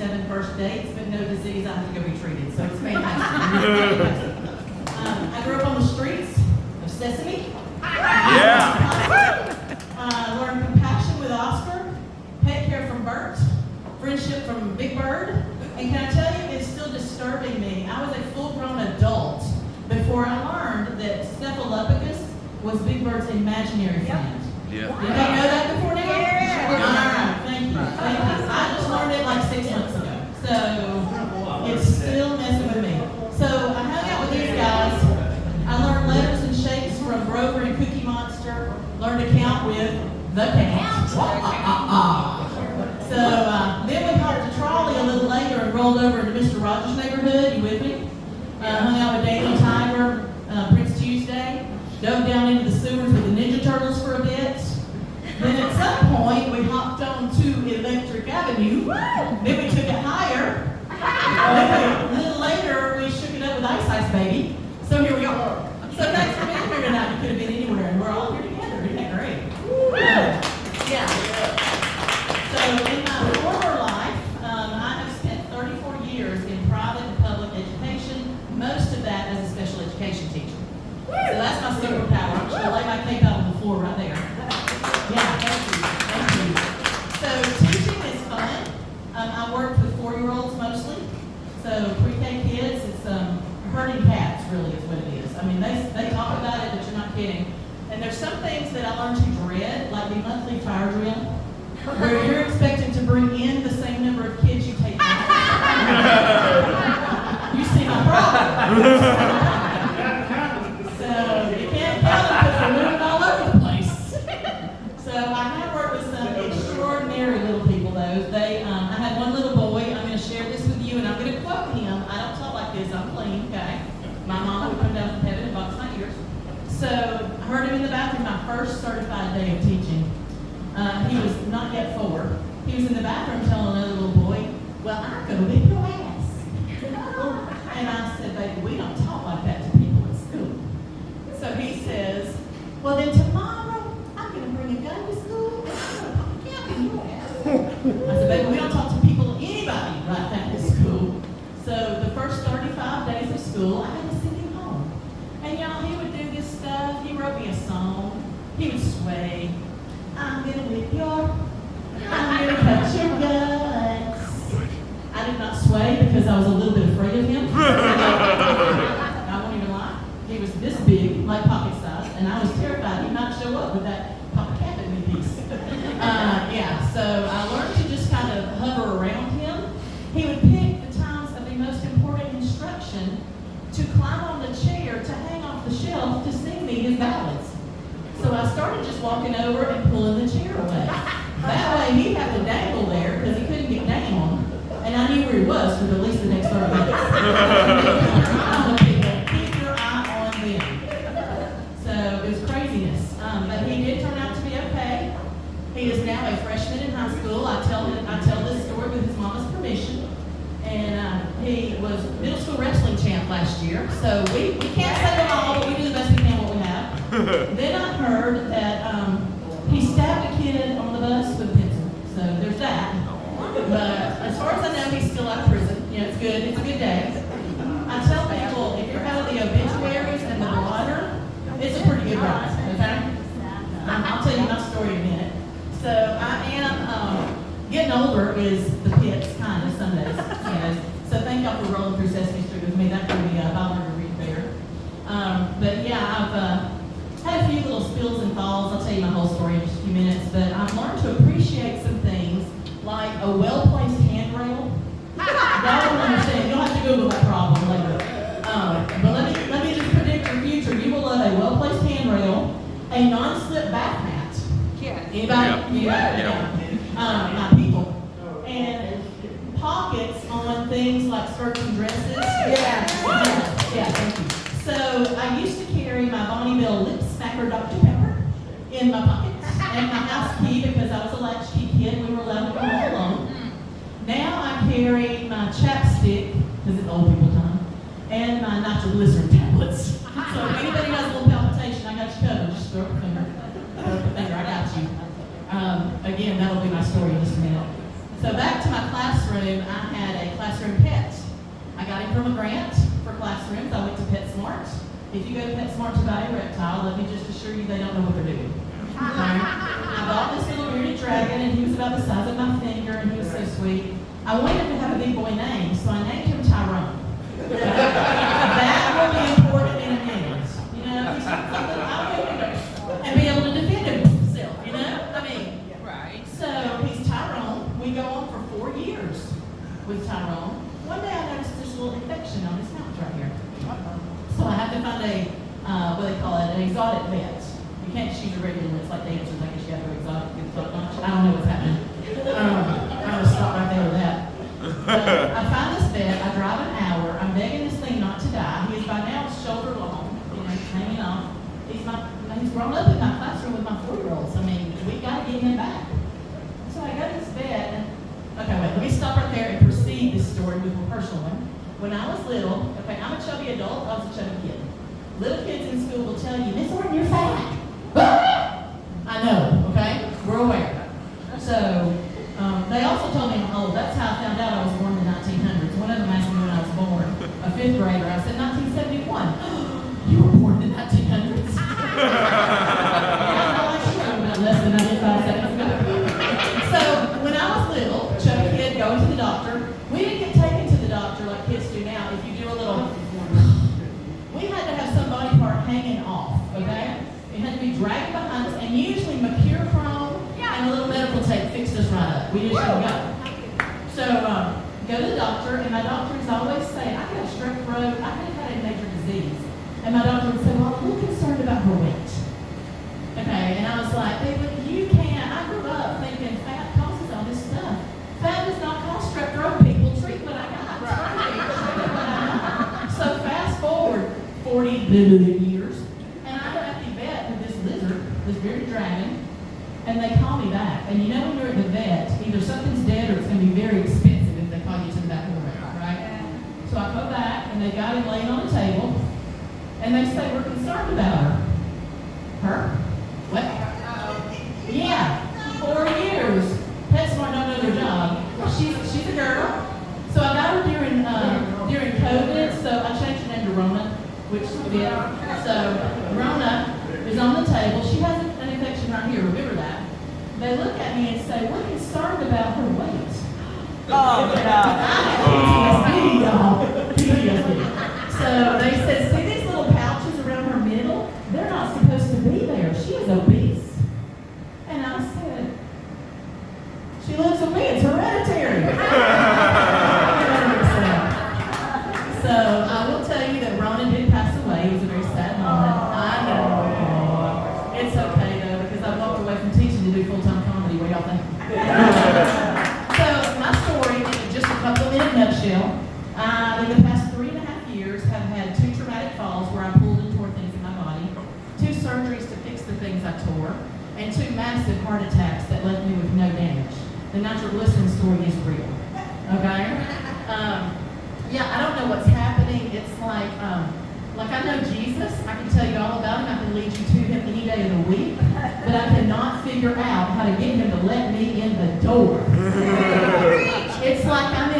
27 first dates, but no disease. I have to go be treated, so it's fantastic. I grew up on the streets of Sesame. Yeah. Learned compassion with Oscar, pet care from Bert, friendship from Big Bird. And can I tell you, it's still disturbing me. I was a full-grown adult before I learned that Snuffleupagus was Big Bird's imaginary friend. Yeah. Did you know that before now? Yeah. All right, thank you. I just learned it like 6 months ago. So it's still messing with me. So I hung out with these guys. I learned letters and shapes from Grover and Cookie Monster. Learned to count with the cat. So then we hopped a trolley a little later and rolled over into Mr. Rogers' neighborhood. You with me? Hung out with Danny Tiger, Prince Tuesday. Dove down into the sewers with the Ninja Turtles for a bit. Then at some point, we hopped on to Electric Avenue. Then we took it higher. Then a little later, we shook it up with Ice Ice Baby. So here we are. So thanks for being here tonight. You could have been anywhere, and we're all here together. Isn't that great? Yeah. So in my former life, I have spent 34 years in private and public education, most of that as a special education teacher. So that's my superpower. I'm just going to lay my cape out on the floor right there. Yeah, thank you. So teaching is fun. I worked with 4-year-olds mostly. So pre-K kids, it's herding cats really is what it is. I mean, they talk about it, but you're not kidding. And there's some things that I learned to dread, like the monthly fire drill, where you're expected to bring in the same number of kids you take out. You see my problem. So you can't count them because they're moving all over the place. So I have worked with some extraordinary little people, though. I had one little boy. I'm going to share this with you, and I'm going to quote him. I don't talk like this. I'm clean, okay? My mama would come down from heaven and box my ears. So I heard him in the bathroom my first certified day of teaching. He was not yet 4. He was in the bathroom telling another little boy, "Well, I'm going to whip your ass." And I said, "Baby, we don't talk like that to people at school." So he says, "Well, then tomorrow I'm going to bring a gun to school and I'm going to pop a cap in your ass." I said, "Baby, we don't talk to people, anybody like that at school." So the first 35 days of school, I had to send him home. And y'all, he would do this stuff. He wrote me a song. He would sway. "I'm going to whip I'm going to cut your guts." I did not sway because I was a little bit afraid of him. I won't even lie. He was this big, like pocket size, and I was terrified he'd not show up with that pocket cap in me piece. So I learned to just kind of hover around him. He would pick the times of the most important instruction to climb on the chair to hang off the shelf to sing me his ballads. So I started just walking over and pulling the chair away. That way he'd have to dangle there because he couldn't get down. And I knew where he was for at least the next 30 minutes. Keep your eye on the people. Keep your eye on them. So it was craziness. But he did turn out to be okay. He is now a freshman in high school. I tell this story with his mama's permission. And he was middle school wrestling champ last year. So we can't say them all, but we do the best we can what we have. Then I heard that he stabbed a kid on the bus with a pencil. So there's that. But as far as I know, he's still out of prison. You know, it's good. It's a good day. I tell people, if you're out of the obituaries and the blotter, it's a pretty good ride, okay? I'll tell you my story in a minute. So I am, getting older is the pits, kind of, some days. So thank y'all for rolling through Sesame Street with me. That could be bothering to read there. But yeah, I've had a few little spills and falls. I'll tell you my whole story in just a few minutes. But I've learned to appreciate some things like a well-placed handrail. Y'all don't understand. You'll have to Google that problem later. But let me just predict your future. You will love a well-placed handrail, a non-slip bath mat. Anybody? Yeah. My people. And pockets on things like skirts and dresses. Yeah, thank you. So I used to carry my Bonnie Bell Lip Smacker Dr. Pepper in my pocket and my house key because I was a latchkey kid. We were allowed to go home alone. Now I carry my chapstick, because it's old people time, and my nitroglycerin tablets. So if anybody has a little palpitation, I got you covered. Just throw up a finger. I got you. Again, that'll be my story in just a minute. So back to my classroom, I classroom pet. I got him from a grant for classrooms. I went to PetSmart. If you go to PetSmart to buy a reptile, let me just assure you they don't know what they're doing. Okay? I bought this little bearded dragon, and he was about the size of my finger, and he was so sweet. I wanted him to have a big boy name, so I named him Tyrone. That will be important in a minute. You know, he's something and be able to defend himself, you know? I mean, Right. so he's Tyrone. We go on for 4 years with Tyrone. One day I noticed this little infection on his mouth right here. So I have to find a, what they call it, an exotic vet. You can't just use a regular one. It's like dancers. I guess you have to exotic. I don't know what's happening. I'm going to stop right there with that. I find this vet. I drive an hour. I'm begging this thing not to die. He is by now shoulder long. You know, he's hanging off. He's grown up in my classroom with my 4-year-olds. I mean, we got to get him back. So I go to this vet, and okay, wait. Let me stop right there and proceed this story with a personal one. When I was little, okay, I'm a chubby adult. I was a chubby kid. Little kids in school will tell you, Miss Orton, you're fat. I know, okay? We're aware. So, they also told me I'm old. That's how I found out I was born in the 1900s. One of them asked me when I was born, a 5th grader. I said, 1971. You were born in the 1900s? Less than 95 seconds ago. So, when I was little, chubby kid, going to the doctor, we didn't get taken to the doctor like kids do now. If you do a little, we had to have some body part hanging off, okay? It had to be dragged behind us, and usually mercurochrome and a little medical tape fixed us right up. We just didn't go. So, go to the doctor, and my doctors always say, I got a strep throat, I could have had a major disease. And my doctor would say, well, I'm a little concerned about her weight. Okay, and I was like, hey, but you can't. I grew up thinking fat causes all this stuff. Fat does not cause strep throat. People treat what I got. So fast forward 40 years, and I'm at the vet with this lizard, this bearded dragon, and they call me back. And you know when you're at the vet, either something's dead or it's going to be very expensive if they call you to the back of the room, right? So I go back, and they got him laying on the table, and they say, we're concerned about her. Her? What? Yeah, 4 years. PetSmart don't know their job. She's a girl. So I got her during COVID, so I changed her name to Rona, which did. So Rona is on the table. She has an infection right here, remember that. They look at me and say, we're concerned about her weight. Oh, no. PTSD. So they said, see these little pouches around her middle? They're not supposed to be there. She is obese. And I said, she looks at me, it's hereditary. So I will tell you that Rona did pass away. It was a very sad moment. I know. It's okay though, because I walked away from teaching to do full-time comedy. What y'all think? So my story, in just a couple of in a nutshell, in the past 3.5 years have had 2 traumatic falls where I pulled and tore things in my body, 2 surgeries to fix the things I tore, and 2 massive heart attacks that left me with no damage. The nitroglycerin story is real. Okay? Yeah, I don't know what's happening. It's like I know Jesus. I can tell you all about him. I can lead you to him any day of the week. But I cannot figure out how to get him to let me in the door. It's like I'm